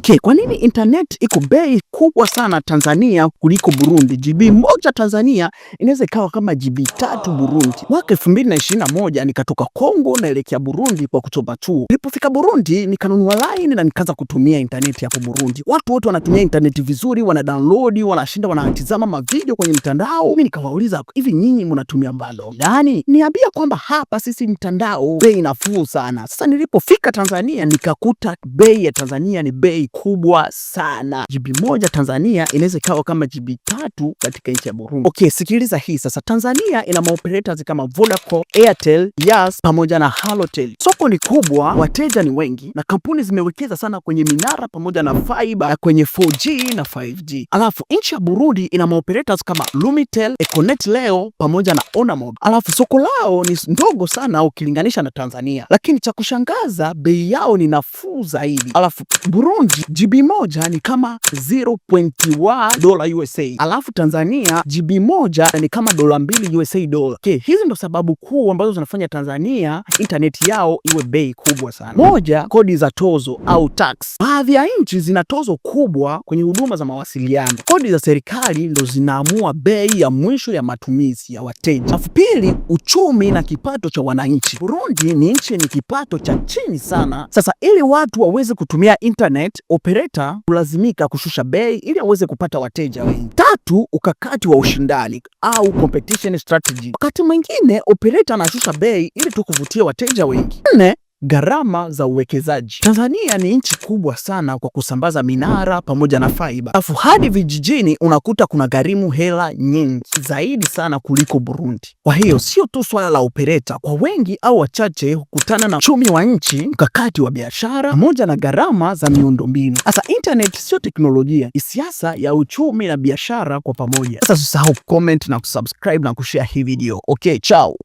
Okay, kwa nini internet iko bei kubwa sana Tanzania kuliko Burundi? GB moja Tanzania inaweza ikawa kama GB 3 Burundi. Mwaka 2021 nikatoka Kongo naelekea Burundi kwa kutoba tu. Nilipofika Burundi nikanunua line na nikaanza kutumia internet hapo Burundi. Watu wote wanatumia internet vizuri, wana download, wanashinda wanatizama mavideo kwenye mtandao. Mimi nikawauliza, hivi nyinyi mnatumia bando gani? Niambia kwamba hapa sisi mtandao bei nafuu sana. Sasa nilipofika Tanzania nikakuta bei ya Tanzania ni bei kubwa sana. GB moja Tanzania inaweza ikawa kama GB 3 katika nchi ya Burundi. Okay, sikiliza hii sasa. Tanzania ina maoperators kama Vodacom, Airtel, Yas pamoja na Halotel. Soko ni kubwa, wateja ni wengi na kampuni zimewekeza sana kwenye minara pamoja na fiber kwenye 4G na 5G. Alafu nchi ya Burundi ina maoperators kama Lumitel, Econet Leo pamoja na Onamob. Alafu soko lao ni ndogo sana ukilinganisha na Tanzania, lakini cha kushangaza bei yao ni nafuu zaidi. Alafu Burundi GB moja ni kama 0.1 dola USA. Alafu Tanzania GB moja ni kama dola 2 USA dola. Okay, hizi ndo sababu kuu ambazo zinafanya Tanzania internet yao iwe bei kubwa sana. Moja, kodi za tozo au tax. Baadhi ya nchi zina tozo kubwa kwenye huduma za mawasiliano. Kodi za serikali ndo zinaamua bei ya mwisho ya matumizi ya wateja. Alafu pili, uchumi na kipato cha wananchi. Burundi ni nchi yenye kipato cha chini sana. Sasa ili watu waweze kutumia internet, operator hulazimika kushusha bei ili aweze kupata wateja wengi. Tatu, ukakati wa ushindani au competition strategy. Wakati mwingine operator anashusha bei ili tu kuvutia wateja wengi. Nne, gharama za uwekezaji. Tanzania ni nchi kubwa sana kwa kusambaza minara pamoja na fiber. Alafu hadi vijijini unakuta kuna gharimu hela nyingi zaidi sana kuliko Burundi. Kwa hiyo sio tu swala la operator, kwa wengi au wachache hukutana na uchumi wa nchi, mkakati wa biashara pamoja na gharama za miundombinu. Sasa internet sio teknolojia, ni siasa ya uchumi na biashara kwa pamoja. Sasa usisahau comment na kusubscribe na kushare hii video. Okay, ciao.